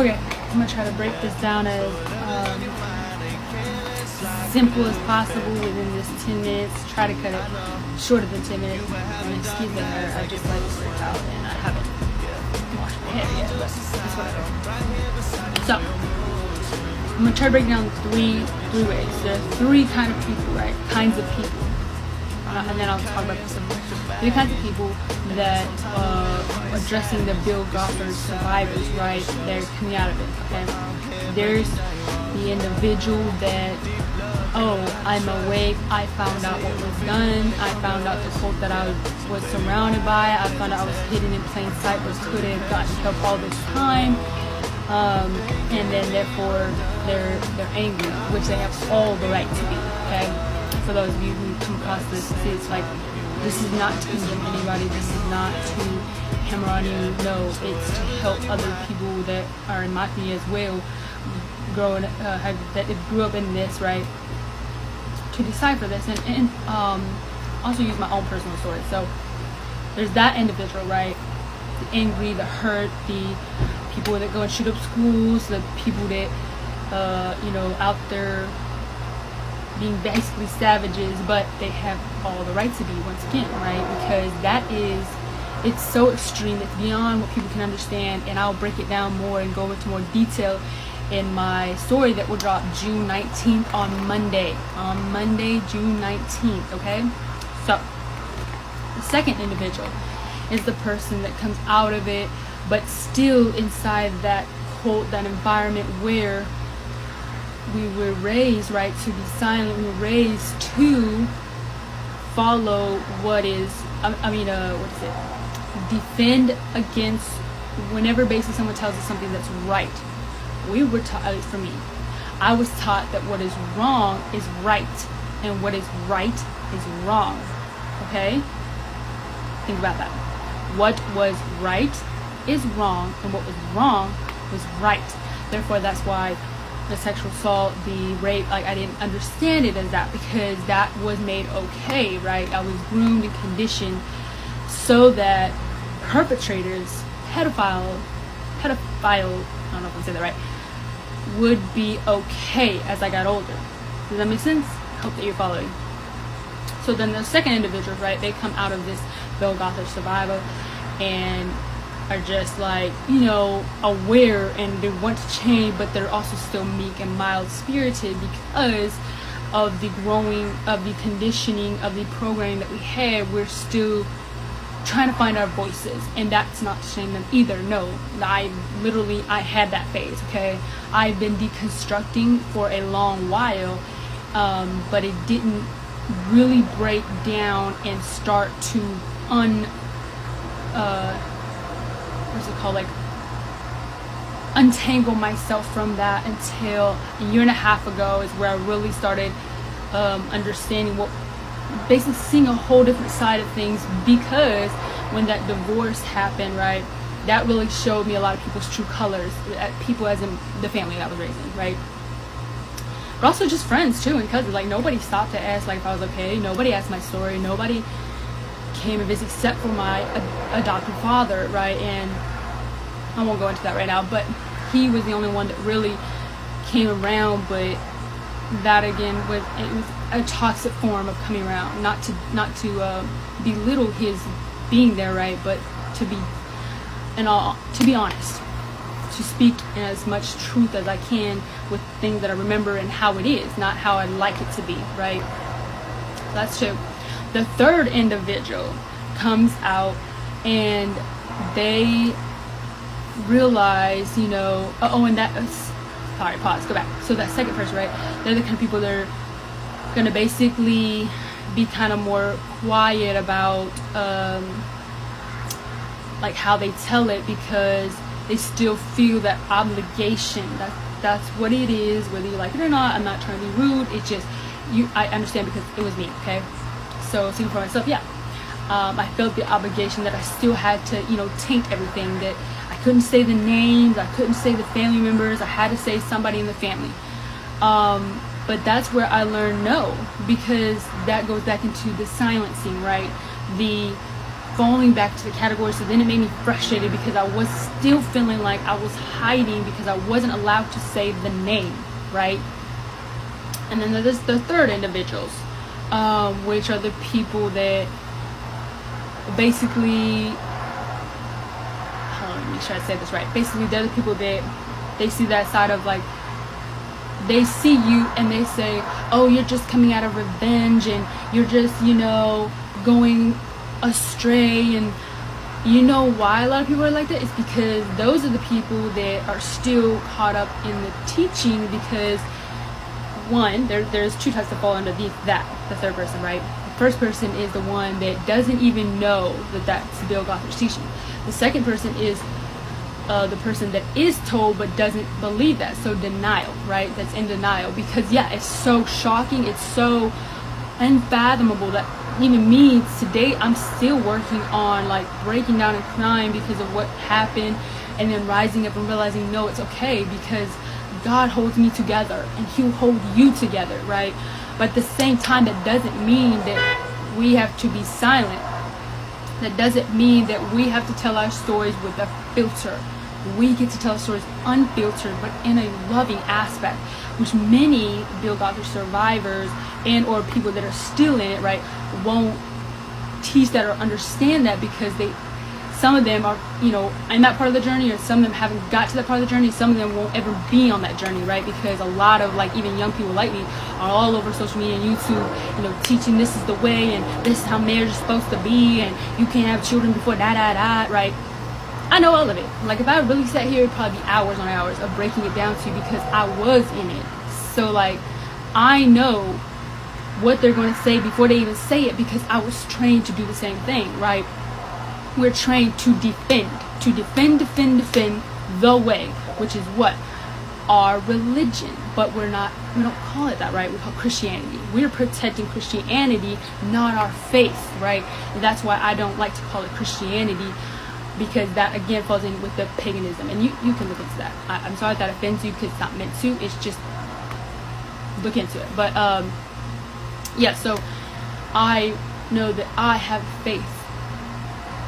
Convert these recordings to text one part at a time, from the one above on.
Okay, I'm gonna try to break this down as simple as possible within this 10 minutes. Try to cut it shorter than 10 minutes. And excuse me, I just like to work out and I haven't washed my hair yet, but that's whatever. So, I'm gonna try to break down three ways. There are three kind of people, right? Kinds of people. And then I'll talk about this. Three kinds of people that addressing the Bill Gothard survivors, right? They're coming out of it, okay? There's the individual that, oh, I'm awake, I found out what was done, I found out the cult that I was surrounded by, I found out I was hidden in plain sight but could have gotten help all this time, and then therefore they're angry, which they have all the right to be, okay? For those of you who come across this, see, it's like, this is not to condemn anybody, this is not to hammer on you, no, it's to help other people that are in my community as well, that grew up in this, right, to decipher this, and also use my own personal story. So there's that individual, right, the angry, the hurt, the people that go and shoot up schools, the people that out there being basically savages, but they have all the right to be, once again, right? Because it's so extreme, it's beyond what people can understand, and I'll break it down more and go into more detail in my story that will drop June 19th on Monday, June 19th, okay? So, the second individual is the person that comes out of it, but still inside that cult, that environment where we were raised, right, to be silent. We were raised to follow what is, defend against whenever basically someone tells us something that's right. We were taught, at least for me, I was taught that what is wrong is right, and what is right is wrong, okay? Think about that. What was right is wrong, and what was wrong was right. Therefore, that's why the sexual assault, the rape, like, I didn't understand it as that, because that was made okay, right? I was groomed and conditioned so that perpetrators, pedophile, I don't know if I say that right, would be okay as I got older. Does that make sense? I hope that you're following. So then the second individuals, right, they come out of this Bill Gothard survivor and are just like, aware, and they want to change, but they're also still meek and mild-spirited because of the growing, of the conditioning, of the programming that we had. We're still trying to find our voices, and that's not to shame them either. No, I had that phase, okay? I've been deconstructing for a long while, but it didn't really break down and start to untangle myself from that until a year and a half ago is where I really started understanding basically seeing a whole different side of things, because when that divorce happened, right, that really showed me a lot of people's true colors, people as in the family that I was raised in, right, but also just friends too and cousins. Like, nobody stopped to ask like if I was okay, nobody asked my story, nobody came and visited except for my adopted father, right, and I won't go into that right now, but he was the only one that really came around. But that again was a toxic form of coming around, not to belittle his being there, right, but to be honest, to speak as much truth as I can with things that I remember and how it is, not how I'd like it to be, right? That's true. The third individual comes out and they realize, and that sorry, pause, go back. So that second person, right, they're the kind of people that are going to basically be kind of more quiet about like how they tell it, because they still feel that obligation. That's what it is, whether you like it or not. I'm not trying to be rude, it's just I understand because it was me, okay? So speaking for myself, yeah, I felt the obligation that I still had to taint everything, that I couldn't say the names, I couldn't say the family members, I had to say somebody in the family. But that's where I learned no, because that goes back into the silencing, right? The falling back to the category. So then it made me frustrated because I was still feeling like I was hiding because I wasn't allowed to say the name, right? And then there's the third individuals, which are the people that basically, hold on, let me make sure I say this right. Basically, they're the people that they see that side of like, they see you and they say, oh, you're just coming out of revenge and you're just, going astray. And you know why a lot of people are like that? It's because those are the people that are still caught up in the teaching, because one, there's two types that fall underneath that, the third person, right? The first person is the one that doesn't even know that that's Bill Gothard's teaching. The second person is the person that is told but doesn't believe that. So denial, right? That's in denial, because it's so shocking, it's so unfathomable that even me today, I'm still working on like breaking down and crying because of what happened, and then rising up and realizing, no, it's okay, because God holds me together and He'll hold you together, right? But at the same time, that doesn't mean that we have to be silent. That doesn't mean that we have to tell our stories with a filter. We get to tell stories unfiltered, but in a loving aspect, which many Bill Gothard survivors and or people that are still in it, right, won't teach that or understand that, because some of them are, in that part of the journey, or some of them haven't got to that part of the journey. Some of them won't ever be on that journey, right? Because a lot of like even young people like me are all over social media and YouTube, teaching this is the way and this is how marriage is supposed to be, and you can't have children before right? I know all of it. Like if I really sat here, it'd probably be hours on hours of breaking it down to you, because I was in it. So like I know what they're going to say before they even say it, because I was trained to do the same thing, right? We're trained to defend the way, which is what? Our religion. But we don't call it that, right? We call it Christianity. We're protecting Christianity, not our faith, right? And that's why I don't like to call it Christianity, because that again falls in with the paganism. And you can look into that. I'm sorry if that offends you, because it's not meant to. It's just, look into it. But so I know that I have faith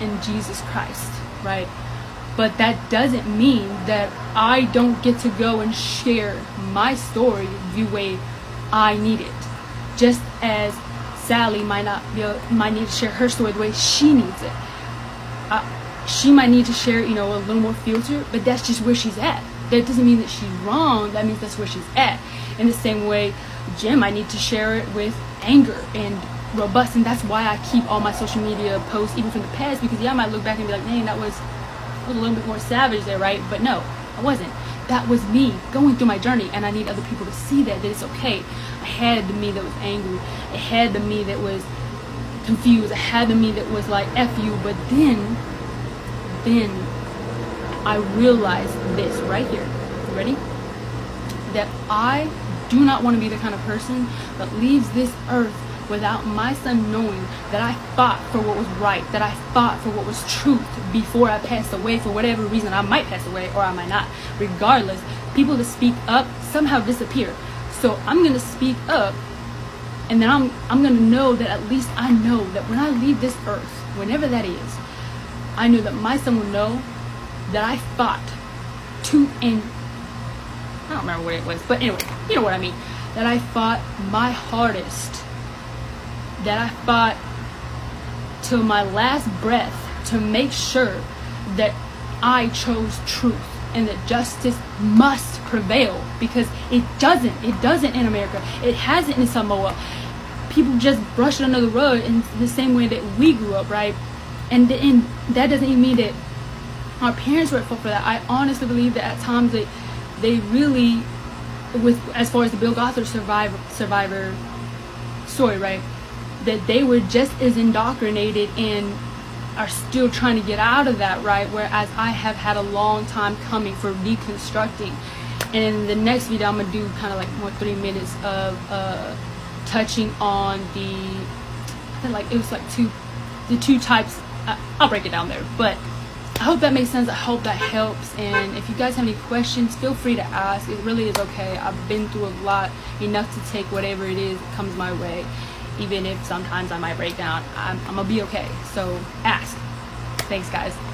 in Jesus Christ, right? But that doesn't mean that I don't get to go and share my story the way I need it. Just as Sally might need to share her story the way she needs it. She might need to share, a little more filter, but that's just where she's at. That doesn't mean that she's wrong. That means that's where she's at. In the same way, Jim might need to share it with anger and robust, and that's why I keep all my social media posts even from the past, because I might look back and be like, dang, that was a little bit more savage there, right? But no, I wasn't. That was me going through my journey, and I need other people to see that it's okay. I had the me that was angry. I had the me that was confused. I had the me that was like F you. But then I realized this right here. You ready? That I do not want to be the kind of person that leaves this earth without my son knowing that I fought for what was right, that I fought for what was truth before I passed away. For whatever reason, I might pass away or I might not. Regardless, people that speak up somehow disappear. So I'm going to speak up, and then I'm going to know that at least I know that when I leave this earth, whenever that is, I know that my son will know that I fought to end. I don't remember what it was, but anyway, you know what I mean. That I fought my hardest. That I fought till my last breath to make sure that I chose truth and that justice must prevail, because it doesn't in America. It hasn't in Samoa. People just brush it under the rug in the same way that we grew up, right? And that doesn't even mean that our parents were at fault for that. I honestly believe that at times that they really, as far as the Bill Gothard survivor story, right, that they were just as indoctrinated and are still trying to get out of that, right? Whereas I have had a long time coming for deconstructing. And in the next video, I'm gonna do kind of like more 3 minutes of touching on the two types. I'll break it down there, but I hope that makes sense. I hope that helps. And if you guys have any questions, feel free to ask. It really is okay. I've been through a lot, enough to take whatever it is that comes my way. even if sometimes I might break down, I'm gonna be okay. So ask. Thanks, guys.